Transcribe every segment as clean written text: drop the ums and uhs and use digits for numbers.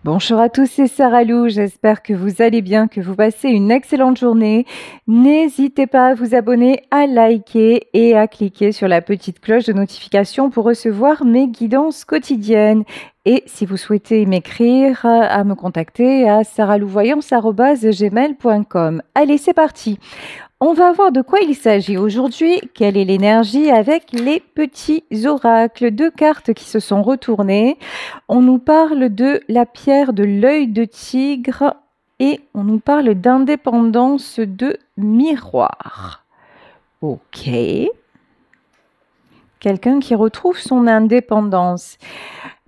Bonjour à tous, c'est Sarah Lou. J'espère que vous allez bien, que vous passez une excellente journée. N'hésitez pas à vous abonner, à liker et à cliquer sur la petite cloche de notification pour recevoir mes guidances quotidiennes. Et si vous souhaitez m'écrire, à me contacter à sarahlouvoyance@gmail.com. Allez, c'est parti. On va voir de quoi il s'agit aujourd'hui, quelle est l'énergie avec les petits oracles. Deux cartes qui se sont retournées. On nous parle de la pierre de l'œil de tigre et on nous parle d'indépendance de miroir. Ok. Quelqu'un qui retrouve son indépendance.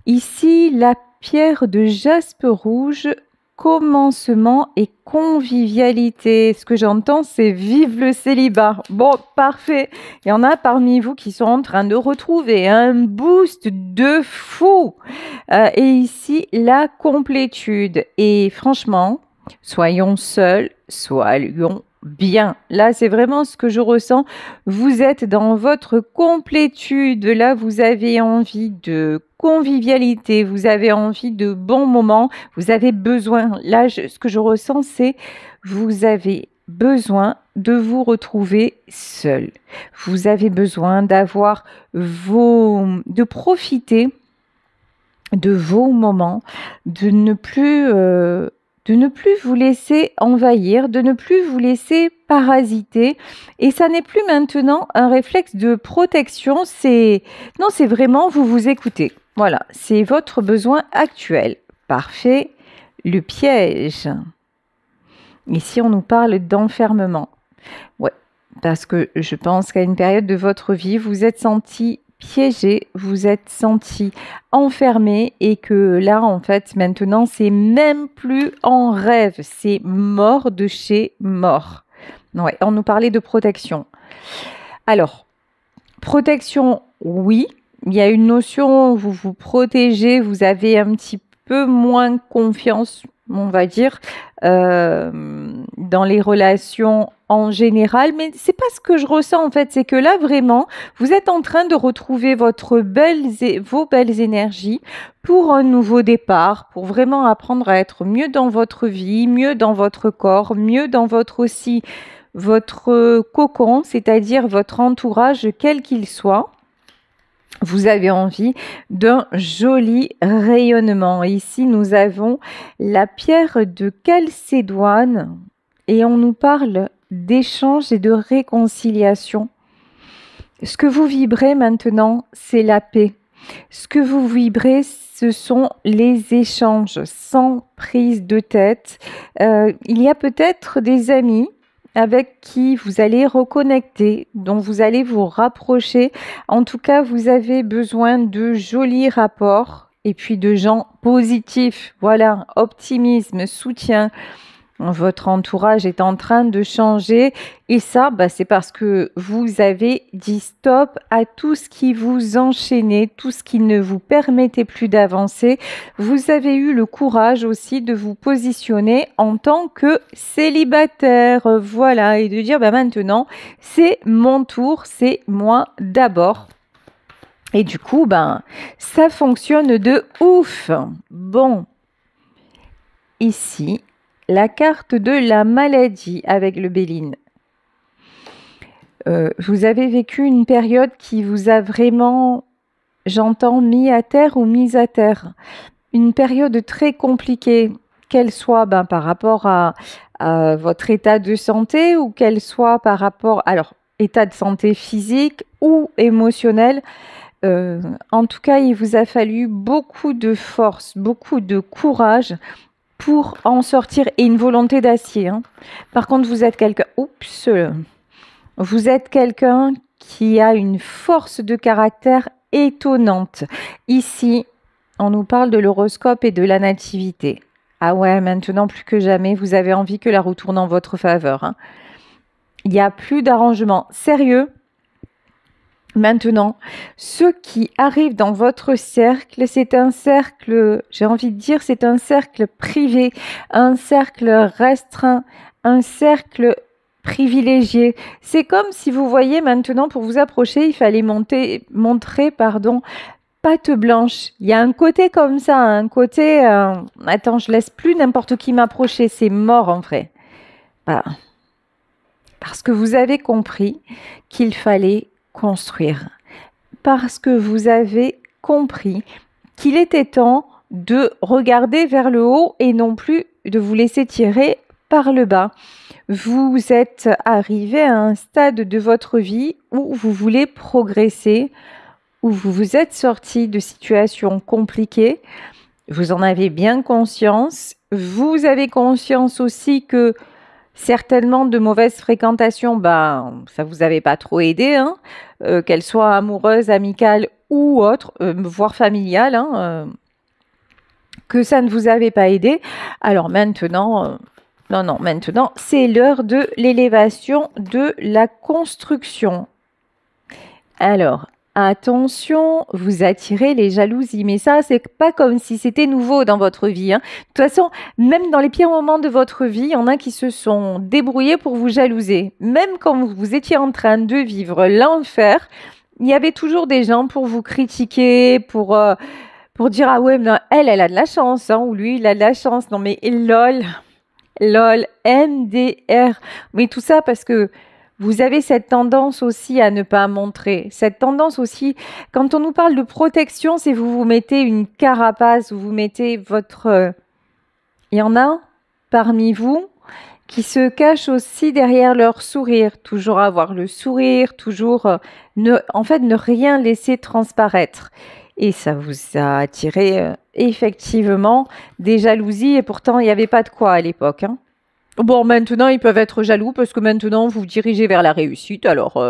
Ici, la pierre de jaspe rouge, commencement et convivialité. Ce que j'entends, c'est vive le célibat. Bon, parfait. Il y en a parmi vous qui sont en train de retrouver un boost de fou. Et ici, la complétude. Et franchement, soyons seuls, soyons bien. Là, c'est vraiment ce que je ressens. Vous êtes dans votre complétude. Là, vous avez envie de convivialité, vous avez envie de bons moments, vous avez besoin. Là, ce que je ressens, c'est vous avez besoin de vous retrouver seul. Vous avez besoin d'avoir de profiter de vos moments, de ne plus vous laisser envahir, de ne plus vous laisser parasiter. Et ça n'est plus maintenant un réflexe de protection, c'est vraiment vous vous écoutez. Voilà, c'est votre besoin actuel. Parfait. Le piège. Ici, on nous parle d'enfermement. Ouais, parce que je pense qu'à une période de votre vie, vous êtes senti piégé, vous êtes senti enfermé et que là, en fait, maintenant, c'est même plus en rêve, c'est mort de chez mort. Ouais, on nous parlait de protection. Alors, protection, oui, il y a une notion où vous vous protégez, vous avez un petit peu moins confiance, on va dire, dans les relations en général, mais c'est pas ce que je ressens en fait, c'est que là vraiment, vous êtes en train de retrouver vos belles énergies pour un nouveau départ, pour vraiment apprendre à être mieux dans votre vie, mieux dans votre corps, mieux dans votre cocon, c'est-à-dire votre entourage, quel qu'il soit. Vous avez envie d'un joli rayonnement. Ici, nous avons la pierre de Calcédoine et on nous parle d'échange et de réconciliation. Ce que vous vibrez maintenant, c'est la paix. Ce que vous vibrez, ce sont les échanges sans prise de tête. Il y a peut-être des amis avec qui vous allez reconnecter, dont vous allez vous rapprocher. En tout cas, vous avez besoin de jolis rapports et puis de gens positifs. Voilà, optimisme, soutien. Votre entourage est en train de changer et ça, c'est parce que vous avez dit stop à tout ce qui vous enchaînait, tout ce qui ne vous permettait plus d'avancer. Vous avez eu le courage aussi de vous positionner en tant que célibataire, voilà, et de dire maintenant, c'est mon tour, c'est moi d'abord. Et du coup, ça fonctionne de ouf. Bon, ici, la carte de la maladie avec le Béline. Vous avez vécu une période qui vous a vraiment, j'entends, mis à terre ou mise à terre. Une période très compliquée, qu'elle soit par rapport à votre état de santé ou qu'elle soit par rapport, alors, état de santé physique ou émotionnel. En tout cas, il vous a fallu beaucoup de force, beaucoup de courage pour en sortir et une volonté d'acier. Par contre, vous êtes quelqu'un... Oups. Vous êtes quelqu'un qui a une force de caractère étonnante. Ici, on nous parle de l'horoscope et de la nativité. Ah ouais, maintenant plus que jamais, vous avez envie que la roue tourne en votre faveur. Il n'y a plus d'arrangement. Sérieux ? Maintenant, ceux qui arrivent dans votre cercle, c'est un cercle, j'ai envie de dire, c'est un cercle privé, un cercle restreint, un cercle privilégié. C'est comme si vous voyez maintenant, pour vous approcher, il fallait montrer patte blanche. Il y a un côté comme ça, un côté... attends, je laisse plus n'importe qui m'approcher, c'est mort en vrai. Bah, parce que vous avez compris qu'il fallait construire. Parce que vous avez compris qu'il était temps de regarder vers le haut et non plus de vous laisser tirer par le bas. Vous êtes arrivé à un stade de votre vie où vous voulez progresser, où vous vous êtes sorti de situations compliquées. Vous en avez bien conscience. Vous avez conscience aussi que certainement de mauvaises fréquentations, ça vous avait pas trop aidé, hein, qu'elles soient amoureuses, amicales ou autres, voire familiales, hein, que ça ne vous avait pas aidé. Alors maintenant, non, maintenant, c'est l'heure de l'élévation de la construction. Alors, attention, vous attirez les jalousies, mais ça, c'est pas comme si c'était nouveau dans votre vie, hein. De toute façon, même dans les pires moments de votre vie, il y en a qui se sont débrouillés pour vous jalouser. Même quand vous étiez en train de vivre l'enfer, il y avait toujours des gens pour vous critiquer, pour dire ah ouais, mais elle a de la chance, hein, ou lui, il a de la chance. Non mais lol, MDR. Mais tout ça parce que vous avez cette tendance aussi à ne pas montrer. Cette tendance aussi, quand on nous parle de protection, c'est vous vous mettez une carapace, vous mettez votre... Il y en a parmi vous qui se cachent aussi derrière leur sourire. Toujours avoir le sourire, toujours ne rien laisser transparaître. Et ça vous a attiré effectivement des jalousies et pourtant il n'y avait pas de quoi à l'époque, hein. Bon, maintenant, ils peuvent être jaloux parce que maintenant, vous vous dirigez vers la réussite. Alors,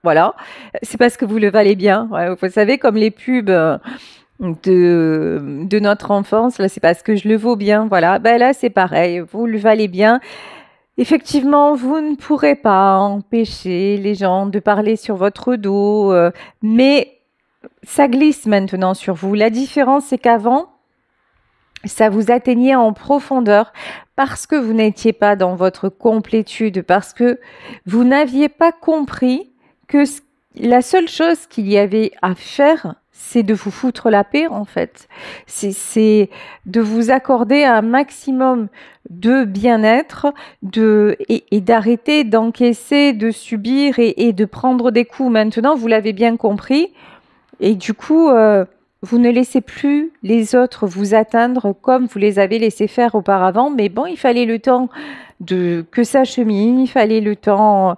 voilà. C'est parce que vous le valez bien. Ouais, vous savez, comme les pubs de notre enfance, là, c'est parce que je le vaux bien. Voilà. Ben là, c'est pareil. Vous le valez bien. Effectivement, vous ne pourrez pas empêcher les gens de parler sur votre dos, mais ça glisse maintenant sur vous. La différence, c'est qu'avant, ça vous atteignait en profondeur parce que vous n'étiez pas dans votre complétude, parce que vous n'aviez pas compris que la seule chose qu'il y avait à faire, c'est de vous foutre la paix en fait. C'est de vous accorder un maximum de bien-être et d'arrêter d'encaisser, de subir et de prendre des coups. Maintenant, vous l'avez bien compris et du coup... vous ne laissez plus les autres vous atteindre comme vous les avez laissé faire auparavant. Mais bon, il fallait le temps que ça chemine, il fallait le temps.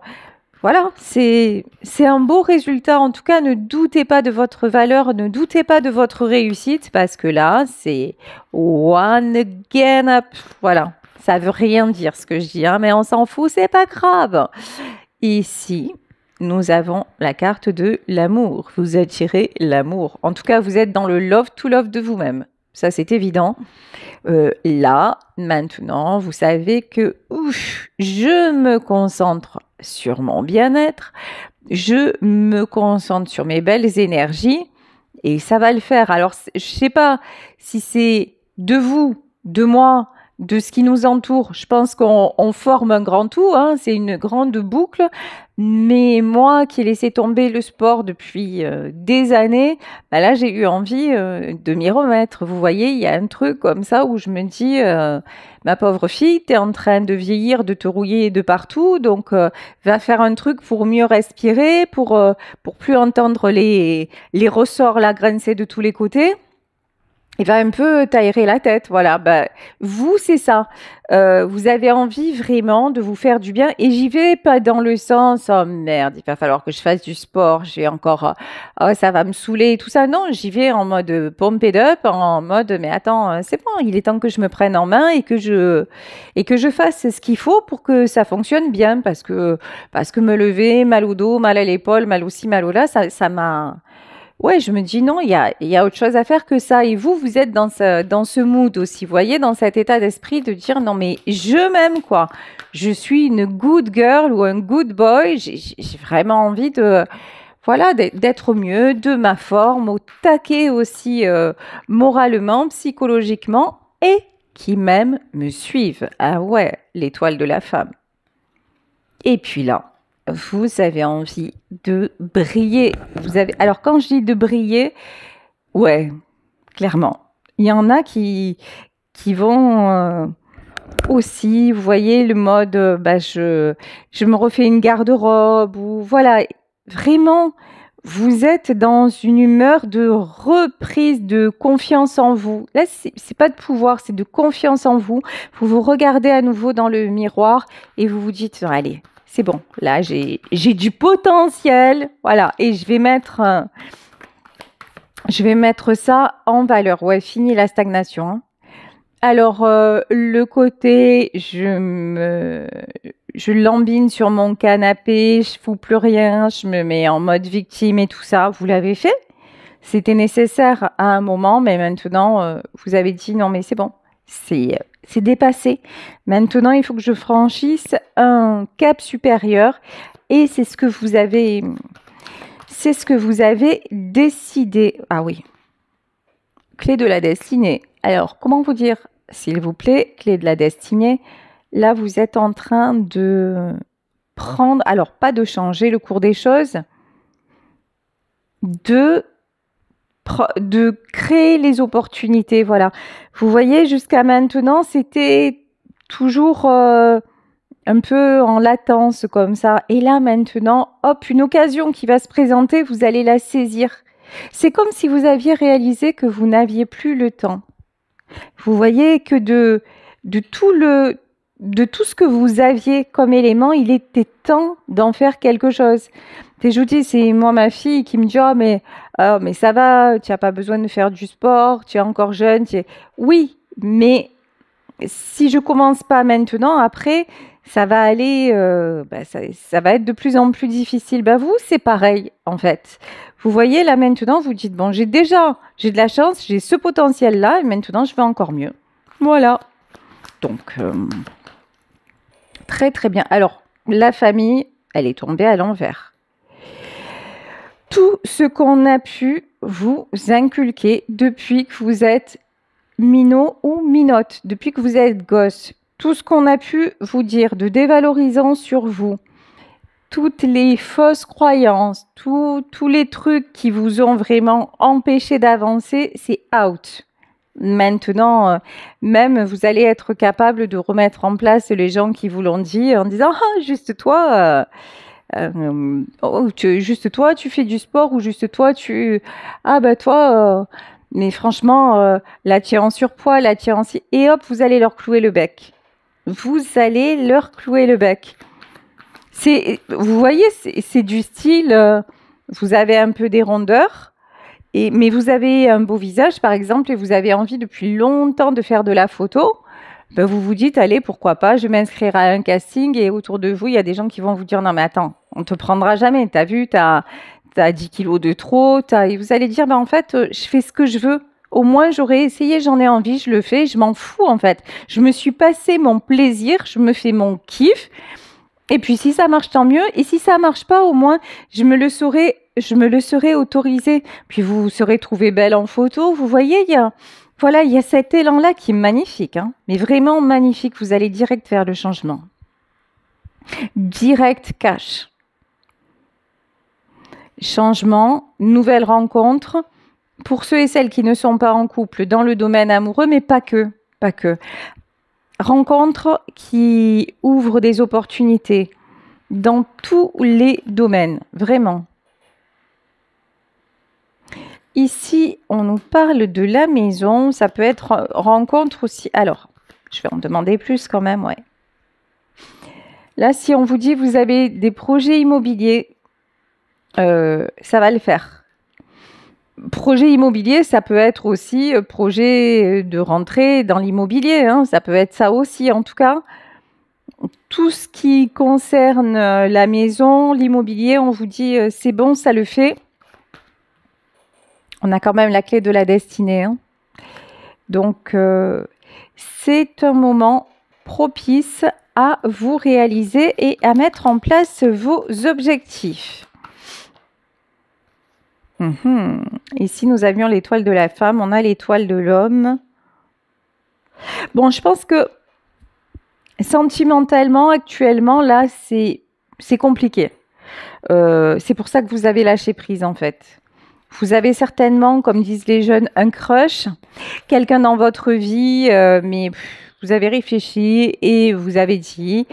Voilà, c'est un beau résultat. En tout cas, ne doutez pas de votre valeur, ne doutez pas de votre réussite parce que là, c'est one again up. Voilà, ça veut rien dire ce que je dis, hein, mais on s'en fout, c'est pas grave. Ici, nous avons la carte de l'amour. Vous attirez l'amour. En tout cas, vous êtes dans le love to love de vous-même. Ça, c'est évident. Là, maintenant, vous savez que je me concentre sur mon bien-être. Je me concentre sur mes belles énergies. Et ça va le faire. Alors, je ne sais pas si c'est de vous, de moi, de ce qui nous entoure. Je pense qu'on forme un grand tout, hein, c'est une grande boucle. Mais moi qui ai laissé tomber le sport depuis des années, là j'ai eu envie de m'y remettre. Vous voyez, il y a un truc comme ça où je me dis, ma pauvre fille, tu es en train de vieillir, de te rouiller de partout, donc va faire un truc pour mieux respirer, pour plus entendre les ressorts là grincer de tous les côtés. Il va un peu t'aérer la tête, voilà. Vous, c'est ça. Vous avez envie vraiment de vous faire du bien. Et j'y vais pas dans le sens, oh merde, il va falloir que je fasse du sport. Je vais encore, oh, ça va me saouler et tout ça. Non, j'y vais en mode pump it up, en mode, mais attends, c'est bon, il est temps que je me prenne en main et que je fasse ce qu'il faut pour que ça fonctionne bien. Parce que me lever, mal au dos, mal à l'épaule, mal au-ci, mal au-là, ça m'a... Ouais, je me dis non, il y a autre chose à faire que ça. Et vous êtes dans ce mood aussi, vous voyez, dans cet état d'esprit de dire non, mais je m'aime, quoi. Je suis une good girl ou un good boy. J'ai vraiment envie voilà, d'être au mieux, de ma forme, au taquet aussi moralement, psychologiquement et qui même me suivent. Ah ouais, l'étoile de la femme. Et puis là, vous avez envie de briller. Alors, quand je dis de briller, Ouais, clairement. Il y en a qui vont aussi, vous voyez, le mode, bah, je me refais une garde-robe ou voilà, vraiment, vous êtes dans une humeur de reprise de confiance en vous. Là, c'est pas de pouvoir, c'est de confiance en vous. Vous vous regardez à nouveau dans le miroir et vous vous dites, non, allez, c'est bon, là, j'ai du potentiel, voilà, et je vais mettre ça en valeur. Ouais, fini la stagnation, hein. Alors, le côté, je lambine sur mon canapé, je fous plus rien, je me mets en mode victime et tout ça. Vous l'avez fait? C'était nécessaire à un moment, mais maintenant, vous avez dit non, mais c'est bon, c'est dépassé. Maintenant, il faut que je franchisse un cap supérieur et c'est ce que vous avez décidé. Ah oui, clé de la destinée. Alors, comment vous dire, s'il vous plaît, clé de la destinée, là, vous êtes en train de prendre, alors pas de changer le cours des choses, de créer les opportunités. Voilà. Vous voyez, jusqu'à maintenant, c'était toujours un peu en latence comme ça. Et là, maintenant, hop, une occasion qui va se présenter, vous allez la saisir. C'est comme si vous aviez réalisé que vous n'aviez plus le temps. Vous voyez que de tout ce que vous aviez comme élément, il était temps d'en faire quelque chose. Et je vous dis, c'est moi, ma fille, qui me dit, mais ça va, tu n'as pas besoin de faire du sport, tu es encore jeune. Oui, mais si je commence pas maintenant, après, ça va aller, ça va être de plus en plus difficile. Bah vous, c'est pareil, en fait. Vous voyez, là maintenant, vous dites, bon, j'ai de la chance, j'ai ce potentiel-là, et maintenant, je vais encore mieux. Voilà. Donc, très, très bien. Alors, la famille, elle est tombée à l'envers. Tout ce qu'on a pu vous inculquer depuis que vous êtes minot ou minote, depuis que vous êtes gosse, tout ce qu'on a pu vous dire de dévalorisant sur vous, toutes les fausses croyances, tous les trucs qui vous ont vraiment empêché d'avancer, c'est out. Maintenant, même vous allez être capable de remettre en place les gens qui vous l'ont dit en disant ah juste toi, juste toi tu fais du sport ou juste toi tu toi. Mais franchement, là tu es en surpoids, là tu es en et hop vous allez leur clouer le bec. Vous allez leur clouer le bec. Vous voyez, c'est du style, vous avez un peu des rondeurs, mais vous avez un beau visage, par exemple, et vous avez envie depuis longtemps de faire de la photo. Ben vous vous dites, allez, pourquoi pas, je vais m'inscrire à un casting, et autour de vous, il y a des gens qui vont vous dire, non mais attends, on te prendra jamais, t'as vu, t'as 10 kilos de trop, et vous allez dire, ben en fait, je fais ce que je veux. Au moins, j'aurais essayé, j'en ai envie, je le fais, je m'en fous en fait. Je me suis passé mon plaisir, je me fais mon kiff. Et puis si ça marche, tant mieux. Et si ça marche pas, au moins, je me le serais autorisé. Puis vous vous serez trouvée belle en photo. Vous voyez, il y a cet élan-là qui est magnifique, hein, mais vraiment magnifique. Vous allez direct vers le changement. Direct cash. Changement, nouvelle rencontre. Pour ceux et celles qui ne sont pas en couple, dans le domaine amoureux, mais pas que. Rencontre qui ouvre des opportunités dans tous les domaines, vraiment. Ici, on nous parle de la maison, ça peut être rencontre aussi. Alors, je vais en demander plus quand même, ouais. Là, si on vous dit vous avez des projets immobiliers, ça va le faire. Projet immobilier, ça peut être aussi projet de rentrer dans l'immobilier, hein, ça peut être ça aussi en tout cas. Tout ce qui concerne la maison, l'immobilier, on vous dit c'est bon, ça le fait. On a quand même la clé de la destinée, hein. Donc, c'est un moment propice à vous réaliser et à mettre en place vos objectifs. Ici, nous avions l'étoile de la femme, on a l'étoile de l'homme. Bon, je pense que sentimentalement, actuellement, là, c'est compliqué. C'est pour ça que vous avez lâché prise, en fait. Vous avez certainement, comme disent les jeunes, un crush, quelqu'un dans votre vie, mais vous avez réfléchi et vous avez dit,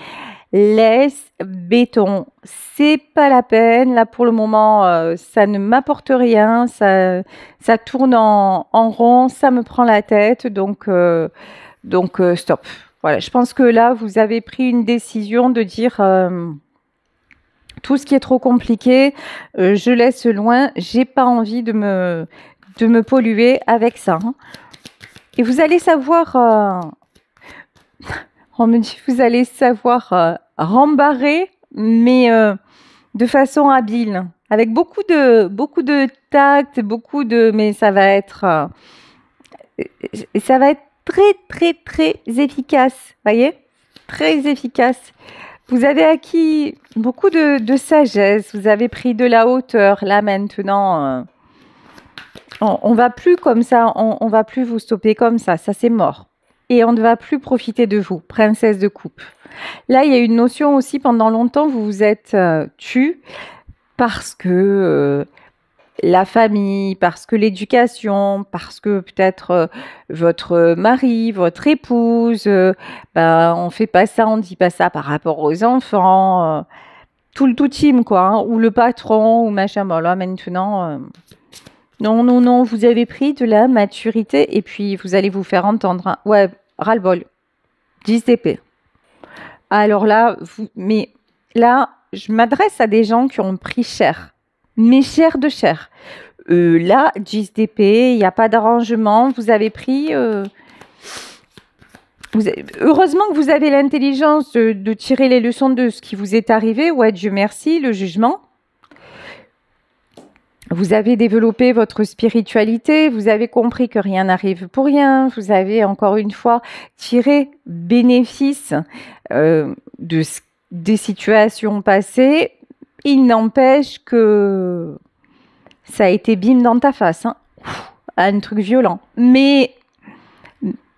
laisse béton, c'est pas la peine. Là, pour le moment, ça ne m'apporte rien, ça tourne en rond, ça me prend la tête, donc stop. Voilà, je pense que là, vous avez pris une décision de dire tout ce qui est trop compliqué, je laisse loin, j'ai pas envie de me polluer avec ça, hein. Et vous allez savoir, on me dit, vous allez savoir rembarrer, mais de façon habile, avec beaucoup de tact, mais ça va être très, très, très efficace, voyez, très efficace. Vous avez acquis beaucoup de sagesse, vous avez pris de la hauteur. Là maintenant, on va plus comme ça, on va plus vous stopper comme ça c'est mort. Et on ne va plus profiter de vous, princesse de coupe. Là, il y a une notion aussi, pendant longtemps, vous vous êtes tue parce que la famille, parce que l'éducation, parce que peut-être votre mari, votre épouse, on fait pas ça, on dit pas ça par rapport aux enfants, tout le tout team quoi, hein, ou le patron, ou machin. Bon là maintenant, non, non, non, vous avez pris de la maturité et puis vous allez vous faire entendre, hein. Ouais, ras-le-bol, 10 d'épée. Alors là, mais là, je m'adresse à des gens qui ont pris cher, mais cher de cher. Là, 10 d'épée, il n'y a pas d'arrangement, vous avez pris... heureusement que vous avez l'intelligence de tirer les leçons de ce qui vous est arrivé. Ouais, Dieu merci, le jugement. Vous avez développé votre spiritualité, vous avez compris que rien n'arrive pour rien, vous avez encore une fois tiré bénéfice des situations passées. Il n'empêche que ça a été bim dans ta face, hein. Un truc violent. Mais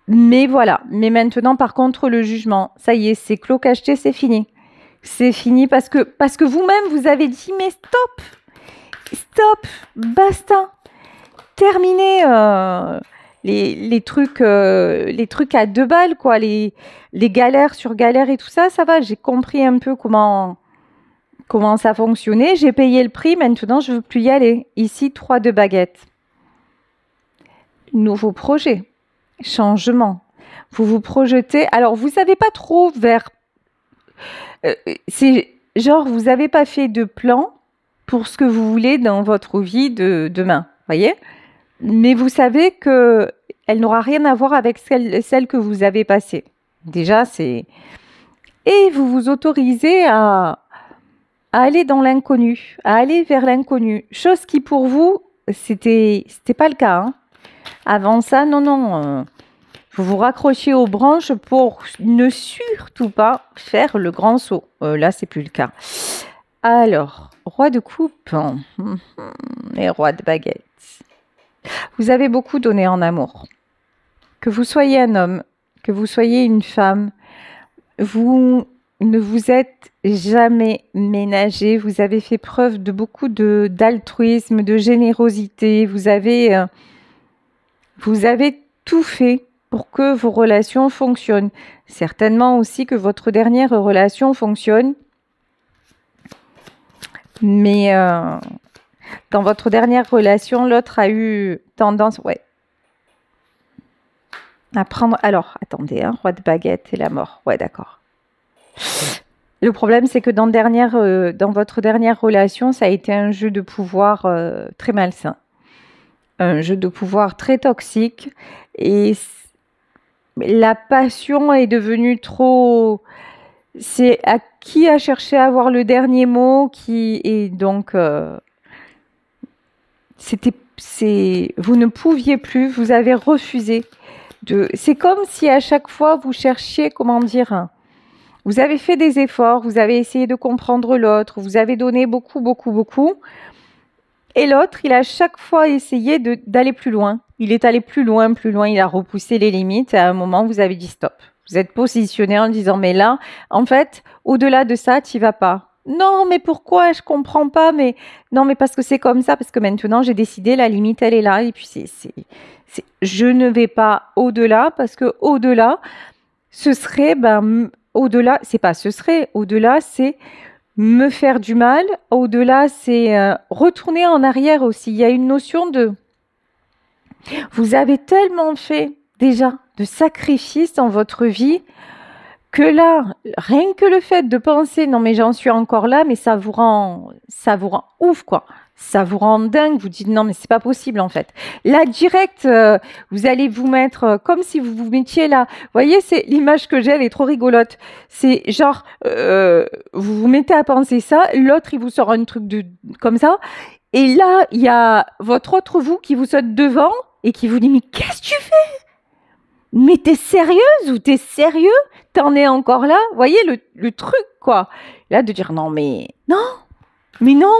voilà. Mais maintenant, par contre, le jugement, ça y est, c'est clos cacheté, c'est fini. C'est fini parce que vous-même, vous avez dit, mais stop! Stop, basta, terminez les trucs à 2 balles, quoi, les galères sur galères et tout ça, ça va, j'ai compris un peu comment ça fonctionnait, j'ai payé le prix, maintenant je ne veux plus y aller. Ici, 3 de baguettes. Nouveau projet, changement. Vous vous projetez, alors vous savez pas trop vers... c'est genre, vous n'avez pas fait de plan pour ce que vous voulez dans votre vie de demain, voyez? Mais vous savez que elle n'aura rien à voir avec celle que vous avez passée. Déjà, c'est... Et vous vous autorisez à aller dans l'inconnu, à aller vers l'inconnu. Chose qui, pour vous, c'était pas le cas, hein. Avant ça, non. Vous vous raccrochez aux branches pour ne surtout pas faire le grand saut. Là, c'est plus le cas. Alors, roi de coupe et roi de baguette. Vous avez beaucoup donné en amour. Que vous soyez un homme, que vous soyez une femme, vous ne vous êtes jamais ménagé. Vous avez fait preuve de beaucoup d'altruisme, de générosité. Vous avez tout fait pour que vos relations fonctionnent. Certainement aussi que votre dernière relation fonctionne. Mais dans votre dernière relation, l'autre a eu tendance, à prendre... Alors, attendez, hein, roi de baguette et la mort. Ouais, d'accord. Le problème, c'est que dans votre dernière relation, ça a été un jeu de pouvoir très malsain. Un jeu de pouvoir très toxique. Et la passion est devenue trop... C'est à qui a cherché à avoir le dernier mot, et donc vous ne pouviez plus, vous avez refusé c'est comme si à chaque fois vous cherchiez, comment dire, vous avez fait des efforts, vous avez essayé de comprendre l'autre, vous avez donné beaucoup, et l'autre, il a chaque fois essayé d'aller plus loin. Il est allé plus loin, il a repoussé les limites, et à un moment, vous avez dit stop. Vous êtes positionné en disant, mais là, en fait, au-delà de ça, tu vas pas. Non, mais pourquoi? Je comprends pas, mais non, mais parce que c'est comme ça, parce que maintenant j'ai décidé, la limite elle est là, et puis je ne vais pas au-delà, parce que au-delà, ce serait, au-delà, c'est pas ce serait, au-delà, c'est me faire du mal, au-delà, c'est retourner en arrière aussi. Il y a une notion de, vous avez tellement fait déjà de sacrifices dans votre vie que là, rien que le fait de penser, non mais j'en suis encore là, mais ça vous rend ouf quoi. Ça vous rend dingue, vous dites non mais c'est pas possible en fait. Là direct, vous allez vous mettre comme si vous vous mettiez là. Vous voyez, c'est l'image que j'ai, elle est trop rigolote. C'est genre, vous vous mettez à penser ça, l'autre il vous sort un truc de comme ça, et là il y a votre autre vous qui vous saute devant et qui vous dit mais qu'est-ce que tu fais? Mais t'es sérieuse ou t'es sérieux? T'en es encore là? Vous voyez le truc, quoi. Là, de dire non, mais non,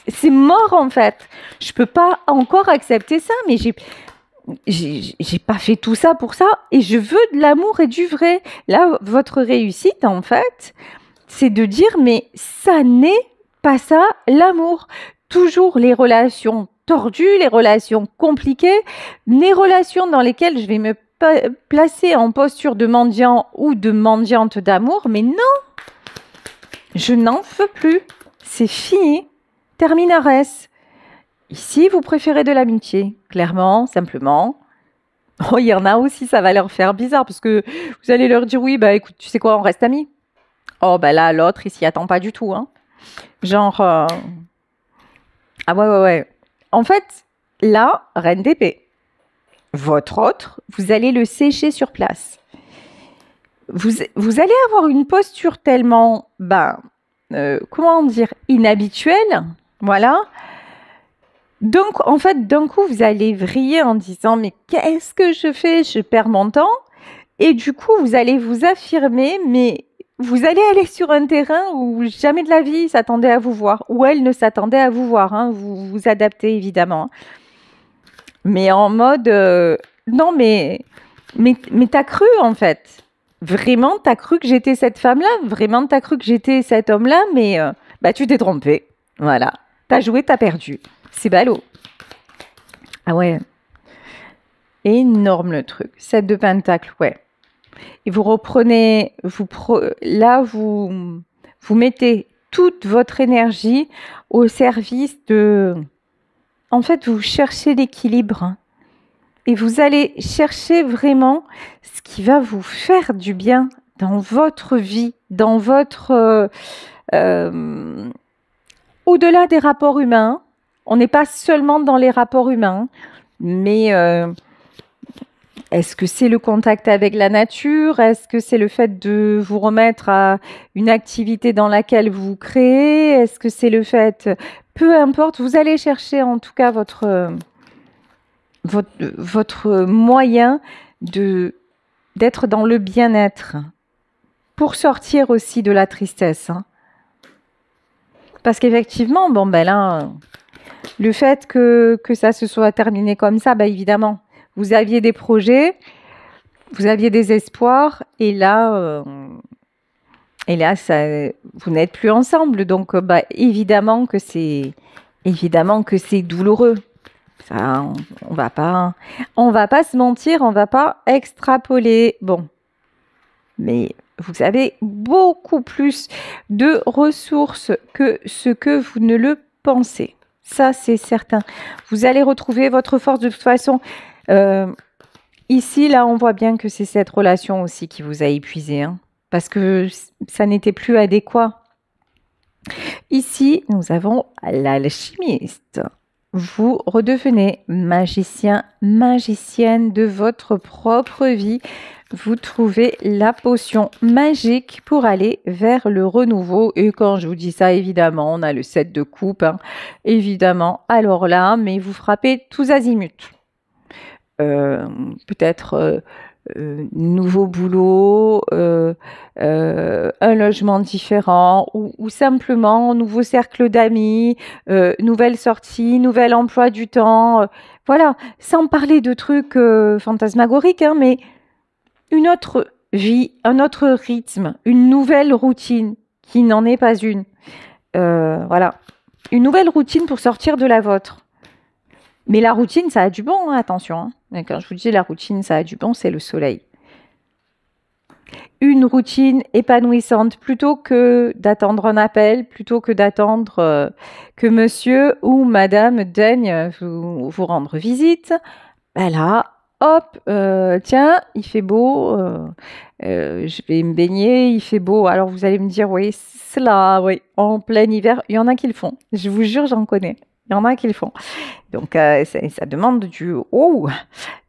c'est mort en fait. Je peux pas encore accepter ça, mais j'ai pas fait tout ça pour ça et je veux de l'amour et du vrai. Là, votre réussite, en fait, c'est de dire mais ça n'est pas ça, l'amour. Toujours les relations tordues, les relations compliquées, les relations dans lesquelles je vais me placer en posture de mendiant ou de mendiante d'amour, mais non, je n'en veux plus. C'est fini. Terminares. Ici, vous préférez de l'amitié, clairement, simplement. Oh, il y en a aussi, ça va leur faire bizarre parce que vous allez leur dire oui, bah écoute, tu sais quoi, on reste amis. Oh, bah là, l'autre, il s'y attend pas du tout. Hein. Genre, ah ouais. En fait, là, reine d'épée. Votre autre, vous allez le sécher sur place. Vous allez avoir une posture tellement, comment dire, inhabituelle, voilà. Donc, en fait, d'un coup, vous allez vriller en disant, mais qu'est-ce que je fais? Je perds mon temps. Et du coup, vous allez vous affirmer, mais vous allez aller sur un terrain où jamais de la vie s'attendait à vous voir, où elle ne s'attendait à vous voir. Hein. Vous vous adaptez, évidemment. Mais en mode, non, mais t'as cru, en fait. Vraiment, t'as cru que j'étais cette femme-là? Vraiment, t'as cru que j'étais cet homme-là? Mais tu t'es trompé. Voilà. T'as joué, t'as perdu. C'est ballot. Ah ouais. Énorme le truc. 7 de pentacle, ouais. Et vous reprenez, là, vous mettez toute votre énergie au service de... En fait, vous cherchez l'équilibre. Hein. Et vous allez chercher vraiment ce qui va vous faire du bien dans votre vie, dans votre... au-delà des rapports humains. On n'est pas seulement dans les rapports humains, mais est-ce que c'est le contact avec la nature? Est-ce que c'est le fait de vous remettre à une activité dans laquelle vous créez? Est-ce que c'est le fait... Peu importe, vous allez chercher en tout cas votre moyen d'être dans le bien-être pour sortir aussi de la tristesse. Hein. Parce qu'effectivement, là, le fait que ça se soit terminé comme ça, évidemment, vous aviez des projets, vous aviez des espoirs, et là, vous n'êtes plus ensemble. Donc, évidemment que c'est douloureux. Ça, on va pas se mentir, on va pas extrapoler. Bon, mais vous avez beaucoup plus de ressources que ce que vous ne le pensez. Ça, c'est certain. Vous allez retrouver votre force de toute façon. Ici, là, on voit bien que c'est cette relation aussi qui vous a épuisé, hein, parce que ça n'était plus adéquat. Ici, nous avons l'alchimiste. Vous redevenez magicien, magicienne de votre propre vie. Vous trouvez la potion magique pour aller vers le renouveau. Et quand je vous dis ça, évidemment, on a le 7 de coupe. Hein. Évidemment, alors là, mais vous frappez tous azimuts. Peut-être nouveau boulot, un logement différent ou simplement nouveau cercle d'amis, nouvelle sortie, nouvel emploi du temps. Voilà, sans parler de trucs fantasmagoriques, hein, mais une autre vie, un autre rythme, une nouvelle routine qui n'en est pas une. voilà, une nouvelle routine pour sortir de la vôtre. Mais la routine, ça a du bon, hein, attention. Hein. Quand je vous dis la routine, ça a du bon, c'est le soleil. Une routine épanouissante plutôt que d'attendre un appel, plutôt que d'attendre que monsieur ou madame daigne vous rendre visite. Ben là, hop, tiens, il fait beau, je vais me baigner, il fait beau. Alors vous allez me dire, oui, c'est là, oui, en plein hiver, il y en a qui le font. Je vous jure, j'en connais. Il y en a qui le font. Donc, ça demande du « oh ».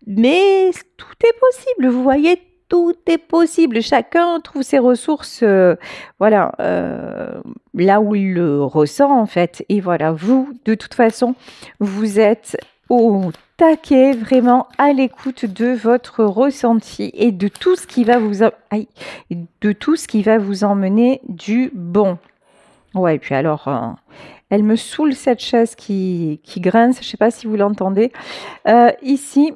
Mais tout est possible, vous voyez, tout est possible. Chacun trouve ses ressources, voilà, là où il le ressent, en fait. Et voilà, vous, de toute façon, vous êtes au taquet, vraiment à l'écoute de votre ressenti et de tout ce qui va de tout ce qui va vous emmener du bon. Ouais, et puis alors, elle me saoule cette chaise qui grince, je ne sais pas si vous l'entendez. Ici,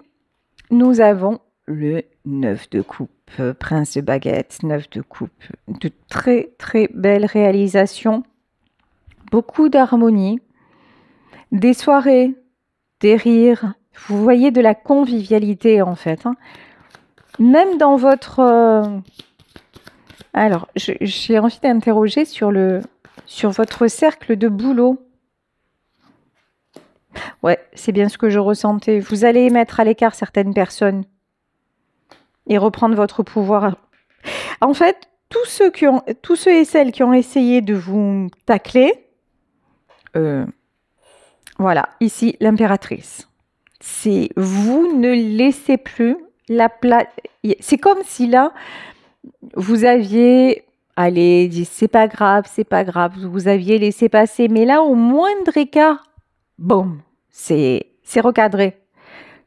nous avons le 9 de coupe, Prince de baguette, 9 de coupe, de très très belles réalisations, beaucoup d'harmonie, des soirées, des rires, vous voyez de la convivialité en fait. Hein. Même dans votre... Alors, j'ai envie d'interroger sur votre cercle de boulot. Ouais, c'est bien ce que je ressentais. Vous allez mettre à l'écart certaines personnes et reprendre votre pouvoir. En fait, tous ceux et celles qui ont essayé de vous tacler, voilà, ici, l'impératrice. C'est vous ne laissez plus la place. C'est comme si là, vous aviez... Allez, dit c'est pas grave, vous aviez laissé passer. Mais là, au moindre écart, boum, c'est recadré.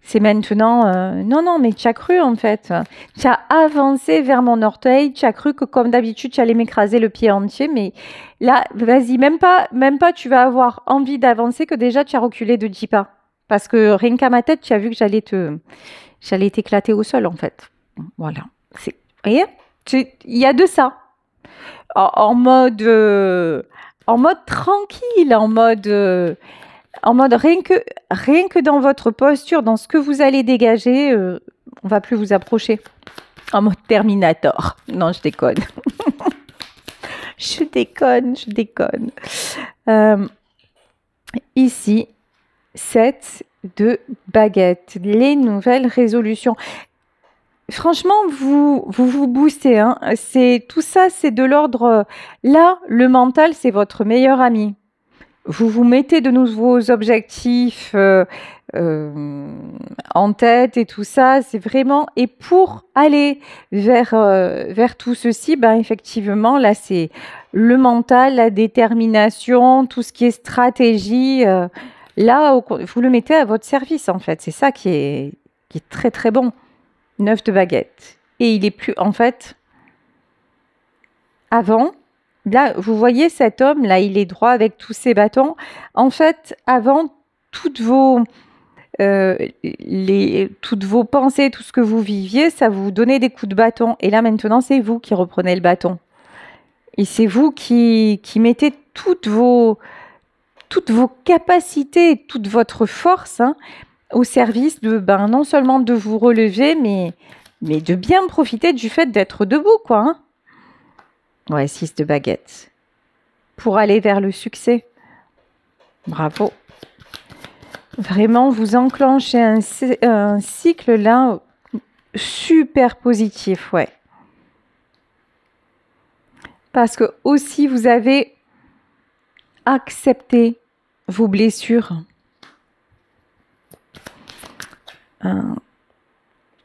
C'est maintenant, non, mais tu as cru en fait. Tu as avancé vers mon orteil, tu as cru que comme d'habitude, tu allais m'écraser le pied entier. Mais là, vas-y, même pas, tu vas avoir envie d'avancer que déjà tu as reculé de 10 pas. Parce que rien qu'à ma tête, tu as vu que j'allais t'éclater au sol en fait. Voilà. Vous voyez, il y a de ça. En mode tranquille, en mode rien que dans votre posture, dans ce que vous allez dégager, on va plus vous approcher. En mode Terminator. Non, je déconne. je déconne. Ici, 7 de baguette. Les nouvelles résolutions. Franchement, vous boostez. Hein. Tout ça, c'est de l'ordre... Là, le mental, c'est votre meilleur ami. Vous vous mettez de nouveaux objectifs en tête et tout ça. C'est vraiment... Et pour aller vers tout ceci, ben, effectivement, là, c'est le mental, la détermination, tout ce qui est stratégie. Là, vous le mettez à votre service, en fait. C'est ça qui est très, très bon. 9 de baguette. Et il est plus, en fait, avant, là, vous voyez cet homme, là, il est droit avec tous ses bâtons. En fait, avant, toutes vos pensées, tout ce que vous viviez, ça vous donnait des coups de bâton. Et là, maintenant, c'est vous qui reprenez le bâton. Et c'est vous qui mettez toutes vos capacités, toute votre force, hein, au service de, non seulement de vous relever, mais de bien profiter du fait d'être debout, quoi. Hein. Ouais, 6 de baguette. Pour aller vers le succès. Bravo. Vraiment, vous enclenchez un cycle là super positif, ouais. Parce que aussi, vous avez accepté vos blessures.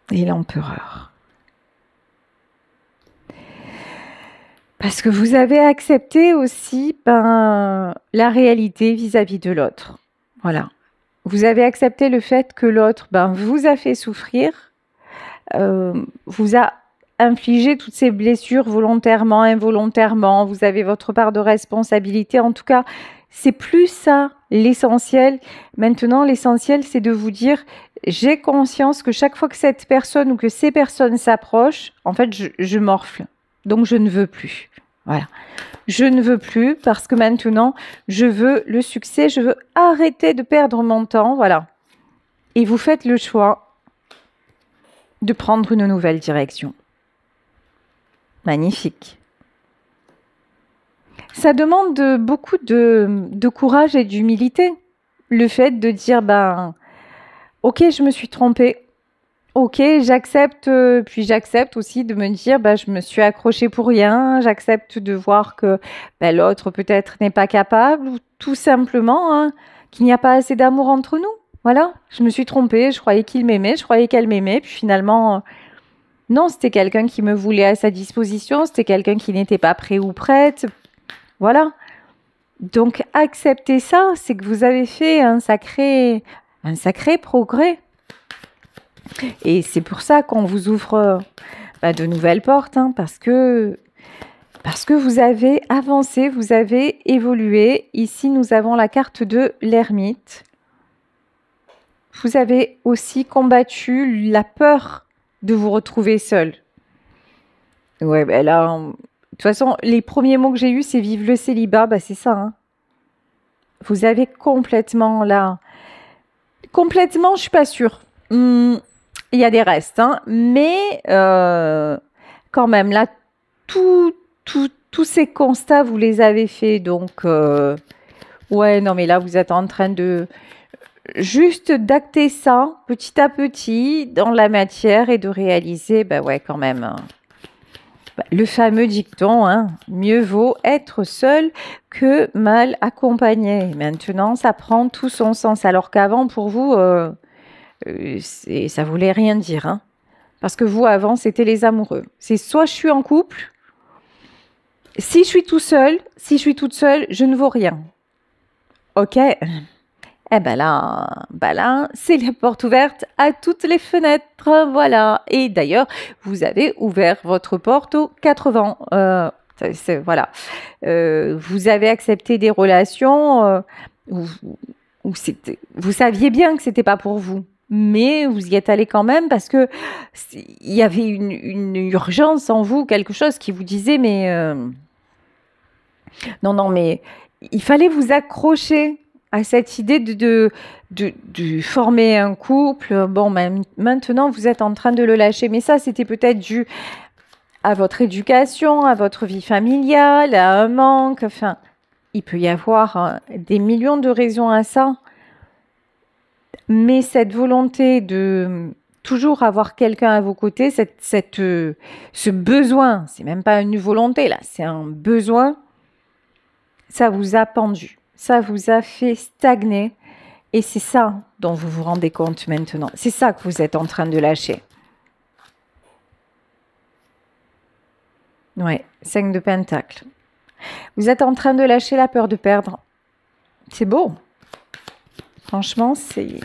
Et l'empereur. Parce que vous avez accepté aussi la réalité vis-à-vis de l'autre. Voilà. Vous avez accepté le fait que l'autre vous a fait souffrir, vous a infligé toutes ces blessures volontairement, involontairement. Vous avez votre part de responsabilité. En tout cas, c'est plus ça l'essentiel. Maintenant, l'essentiel, c'est de vous dire... J'ai conscience que chaque fois que cette personne ou que ces personnes s'approchent, en fait, je morfle. Donc, je ne veux plus. Voilà. Je ne veux plus parce que maintenant, je veux le succès, je veux arrêter de perdre mon temps, voilà. Et vous faites le choix de prendre une nouvelle direction. Magnifique. Ça demande beaucoup de courage et d'humilité. Le fait de dire, ben, ok, je me suis trompée. Ok, j'accepte, puis j'accepte aussi de me dire, bah, je me suis accrochée pour rien, j'accepte de voir que bah, l'autre peut-être n'est pas capable, ou tout simplement hein, qu'il n'y a pas assez d'amour entre nous. Voilà, je me suis trompée, je croyais qu'il m'aimait, je croyais qu'elle m'aimait, puis finalement, non, c'était quelqu'un qui me voulait à sa disposition, c'était quelqu'un qui n'était pas prêt ou prête. Voilà. Donc accepter ça, c'est que vous avez fait un sacré progrès. Et c'est pour ça qu'on vous ouvre de nouvelles portes, hein, parce que vous avez avancé, vous avez évolué. Ici, nous avons la carte de l'ermite. Vous avez aussi combattu la peur de vous retrouver seul. Ouais, ben là, de toute façon, les premiers mots que j'ai eus, c'est vive le célibat, c'est ça. Hein. Vous avez complètement là... Complètement, je suis pas sûre. Il y a des restes, hein, mais quand même, là, tous ces constats, vous les avez faits. Donc, ouais, non, mais là, vous êtes en train de juste d'acter ça petit à petit dans la matière et de réaliser, ouais, quand même, le fameux dicton, hein, mieux vaut être seul que mal accompagné. Maintenant, ça prend tout son sens, alors qu'avant, pour vous, ça voulait rien dire, hein. Parce que vous, avant, c'était les amoureux. C'est soit je suis en couple, si je suis tout seul, si je suis toute seule, je ne vaux rien. Ok. Eh ben là, c'est la porte ouverte à toutes les fenêtres, voilà. Et d'ailleurs, vous avez ouvert votre porte aux 4 vents. Voilà. Vous avez accepté des relations où vous saviez bien que c'était pas pour vous. Mais vous y êtes allé quand même parce que il y avait une urgence en vous, quelque chose qui vous disait mais non, mais il fallait vous accrocher à cette idée de former un couple. Bon, maintenant, vous êtes en train de le lâcher. Mais ça, c'était peut-être dû à votre éducation, à votre vie familiale, à un manque. Enfin, il peut y avoir des millions de raisons à ça. Mais cette volonté de toujours avoir quelqu'un à vos côtés, ce besoin, c'est même pas une volonté là, c'est un besoin, ça vous a pendu, ça vous a fait stagner et c'est ça dont vous vous rendez compte maintenant. C'est ça que vous êtes en train de lâcher. Ouais, 5 de Pentacles. Vous êtes en train de lâcher la peur de perdre. C'est beau. Franchement, c'est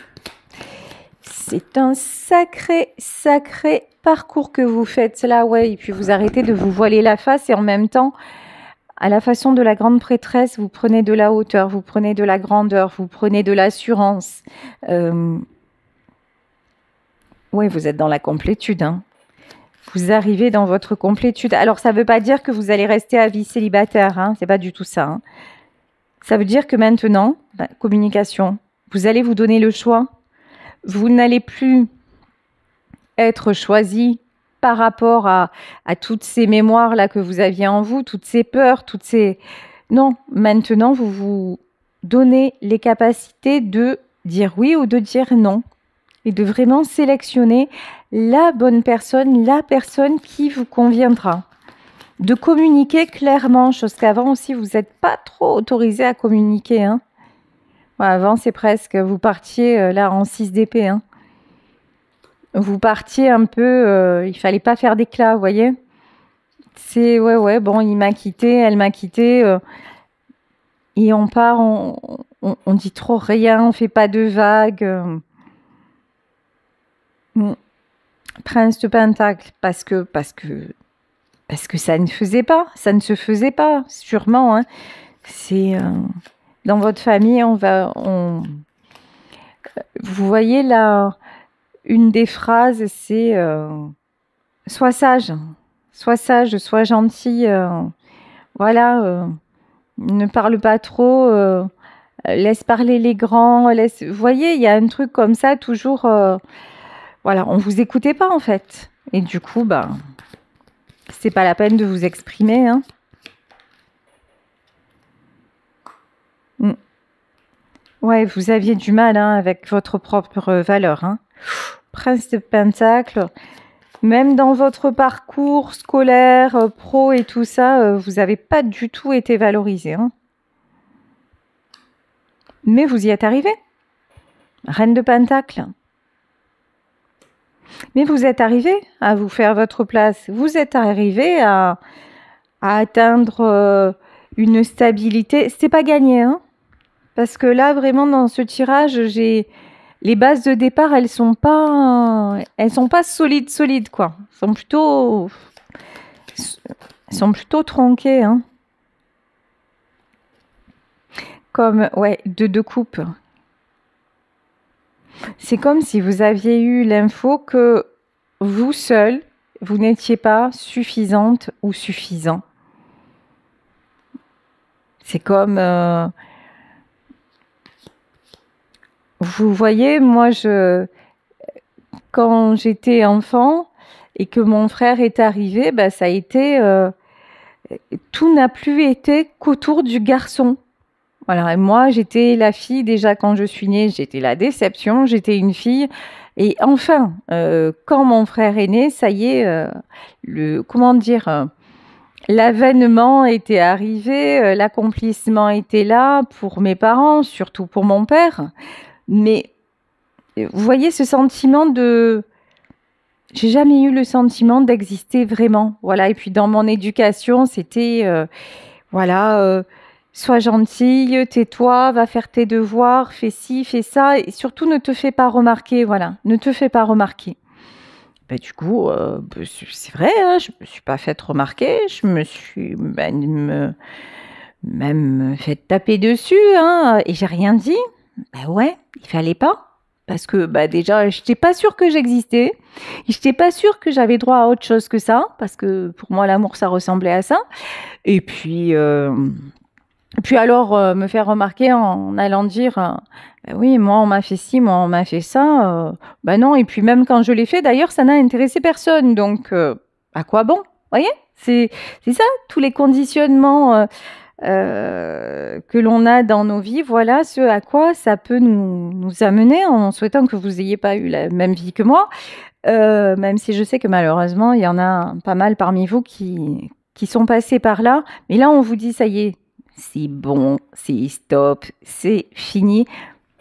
un sacré parcours que vous faites là, ouais. Et puis vous arrêtez de vous voiler la face et en même temps, à la façon de la grande prêtresse, vous prenez de la hauteur, vous prenez de la grandeur, vous prenez de l'assurance. Ouais, vous êtes dans la complétude, hein. Vous arrivez dans votre complétude. Alors, ça ne veut pas dire que vous allez rester à vie célibataire, hein. C'est pas du tout ça. Hein. Ça veut dire que maintenant, communication, vous allez vous donner le choix. Vous n'allez plus être choisi par rapport à toutes ces mémoires-là que vous aviez en vous, toutes ces peurs, toutes ces... Non, maintenant, vous vous donnez les capacités de dire oui ou de dire non. Et de vraiment sélectionner la bonne personne, la personne qui vous conviendra. De communiquer clairement, chose qu'avant aussi, vous n'êtes pas trop autorisé à communiquer. Hein. Ouais, avant, c'est presque, vous partiez là en 6 d'épée. Hein. Vous partiez un peu, il fallait pas faire d'éclat, vous voyez. C'est, ouais, bon, il m'a quitté, elle m'a quitté. Et on part, on dit trop rien, on fait pas de vagues. Prince de Pentacle, parce que ça ne se faisait pas, sûrement. Hein. C'est dans votre famille, vous voyez là, une des phrases, c'est sois sage, sois gentil. Voilà, ne parle pas trop, laisse parler les grands, laisse... Vous voyez, il y a un truc comme ça, toujours... voilà, on vous écoutait pas en fait. Et du coup, bah, c'est pas la peine de vous exprimer, hein. Mm. Ouais, vous aviez du mal hein, avec votre propre valeur, hein. Prince de Pentacle, même dans votre parcours scolaire, pro et tout ça, vous n'avez pas du tout été valorisé, hein. Mais vous y êtes arrivé. Reine de Pentacle. Mais vous êtes arrivé à vous faire votre place. Vous êtes arrivé à atteindre une stabilité. C'était pas gagné, hein. Parce que là, vraiment, dans ce tirage, j'ai... Les bases de départ, elles sont pas solides, quoi. Elles sont plutôt tronquées, hein. Comme, ouais, deux coupes. C'est comme si vous aviez eu l'info que vous seul, vous n'étiez pas suffisante ou suffisant. C'est comme... vous voyez, moi, quand j'étais enfant et que mon frère est arrivé, bah, ça a été... tout n'a plus été qu'autour du garçon. Voilà, et moi, j'étais la fille, déjà quand je suis née, j'étais la déception, j'étais une fille. Et enfin, quand mon frère est né, ça y est, comment dire, l'avènement était arrivé, l'accomplissement était là pour mes parents, surtout pour mon père. Mais vous voyez ce sentiment de... J'ai jamais eu le sentiment d'exister vraiment. Voilà, et puis dans mon éducation, c'était... voilà... sois gentille, tais-toi, va faire tes devoirs, fais ci, fais ça, et surtout ne te fais pas remarquer, voilà, ne te fais pas remarquer. Ben, du coup, c'est vrai, hein, je me suis pas fait remarquer, je me suis même fait taper dessus, hein, et j'ai rien dit. Ben ouais, il fallait pas. Parce que bah déjà, je n'étais pas sûre que j'existais. Je n'étais pas sûre que j'avais droit à autre chose que ça. Parce que pour moi, l'amour, ça ressemblait à ça. Et puis alors, me faire remarquer en allant dire bah oui, moi on m'a fait ci, moi on m'a fait ça. Bah non, et puis même quand je l'ai fait, d'ailleurs, ça n'a intéressé personne. Donc, à quoi bon? Vous voyez? C'est ça, tous les conditionnements que l'on a dans nos vies, voilà ce à quoi ça peut nous amener en souhaitant que vous n'ayez pas eu la même vie que moi. Même si je sais que malheureusement, il y en a pas mal parmi vous qui sont passés par là. Mais là, on vous dit, ça y est, c'est bon, c'est stop, c'est fini.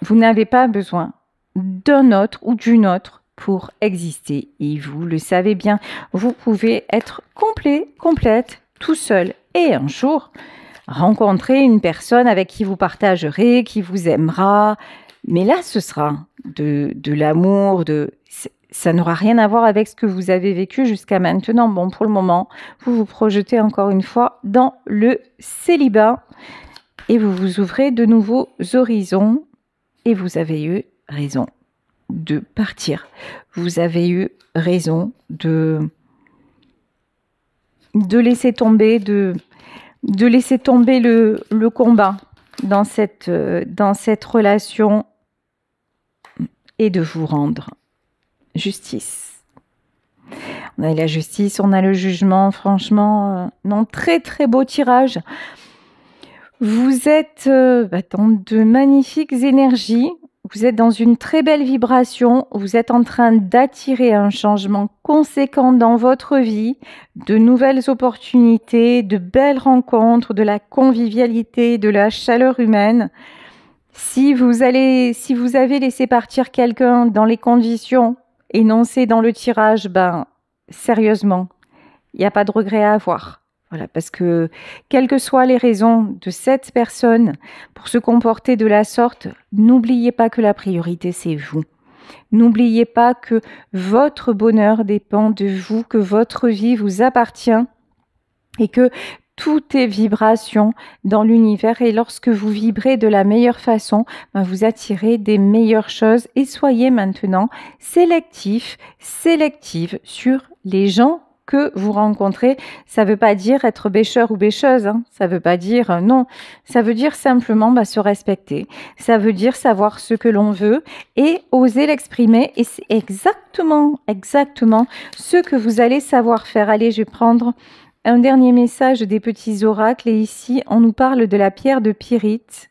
Vous n'avez pas besoin d'un autre ou d'une autre pour exister. Et vous le savez bien, vous pouvez être complet, complète, tout seul. Et un jour, rencontrer une personne avec qui vous partagerez, qui vous aimera. Mais là, ce sera de l'amour, ça n'aura rien à voir avec ce que vous avez vécu jusqu'à maintenant. Bon, pour le moment, vous vous projetez encore une fois dans le célibat et vous vous ouvrez de nouveaux horizons et vous avez eu raison de partir. Vous avez eu raison de laisser tomber, de laisser tomber le combat dans cette relation et de vous rendre justice. On a la justice, on a le jugement, franchement, non, très très beau tirage. Vous êtes dans de magnifiques énergies, vous êtes dans une très belle vibration, vous êtes en train d'attirer un changement conséquent dans votre vie, de nouvelles opportunités, de belles rencontres, de la convivialité, de la chaleur humaine. Si vous avez laissé partir quelqu'un dans les conditions énoncées dans le tirage, ben sérieusement, il n'y a pas de regret à avoir. Voilà, parce que quelles que soient les raisons de cette personne pour se comporter de la sorte, n'oubliez pas que la priorité, c'est vous. N'oubliez pas que votre bonheur dépend de vous, que votre vie vous appartient et que tout est vibration dans l'univers. Et lorsque vous vibrez de la meilleure façon, ben vous attirez des meilleures choses et soyez maintenant sélectif, sélective sur les gens que vous rencontrez. Ça ne veut pas dire être bêcheur ou bêcheuse, hein. Ça ne veut pas dire non. Ça veut dire simplement se respecter. Ça veut dire savoir ce que l'on veut et oser l'exprimer. Et c'est exactement ce que vous allez savoir faire. Allez, je vais prendre un dernier message des petits oracles. Et ici, on nous parle de la pierre de pyrite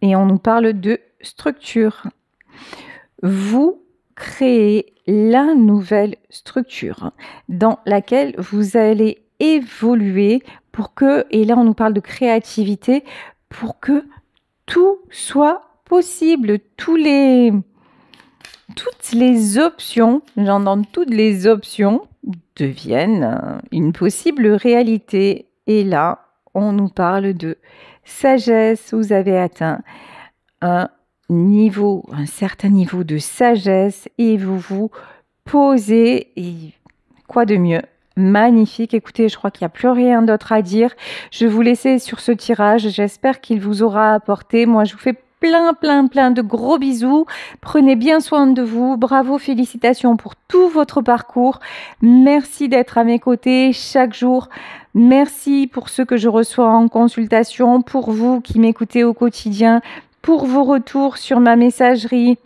et on nous parle de structure. Vous créez la nouvelle structure dans laquelle vous allez évoluer pour que, et là on nous parle de créativité, pour que tout soit possible, toutes les options, j'entends toutes les options deviennent une possible réalité. Et là, on nous parle de sagesse. Vous avez atteint un certain niveau de sagesse et vous vous posez. Et quoi de mieux? Magnifique. Écoutez, je crois qu'il n'y a plus rien d'autre à dire. Je vais vous laisser sur ce tirage. J'espère qu'il vous aura apporté. Moi, je vous fais plein de gros bisous. Prenez bien soin de vous. Bravo, félicitations pour tout votre parcours. Merci d'être à mes côtés chaque jour. Merci pour ceux que je reçois en consultation, pour vous qui m'écoutez au quotidien, pour vos retours sur ma messagerie,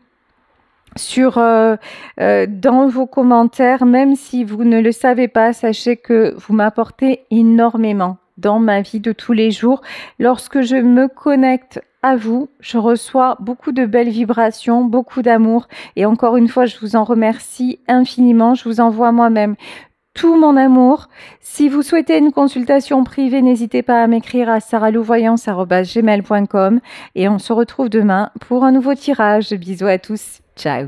dans vos commentaires. Même si vous ne le savez pas, sachez que vous m'apportez énormément dans ma vie de tous les jours. Lorsque je me connecte à vous, je reçois beaucoup de belles vibrations, beaucoup d'amour. Et encore une fois, je vous en remercie infiniment. Je vous envoie moi-même tout mon amour. Si vous souhaitez une consultation privée, n'hésitez pas à m'écrire à saralouvoyance@gmail.com et on se retrouve demain pour un nouveau tirage. Bisous à tous. Ciao.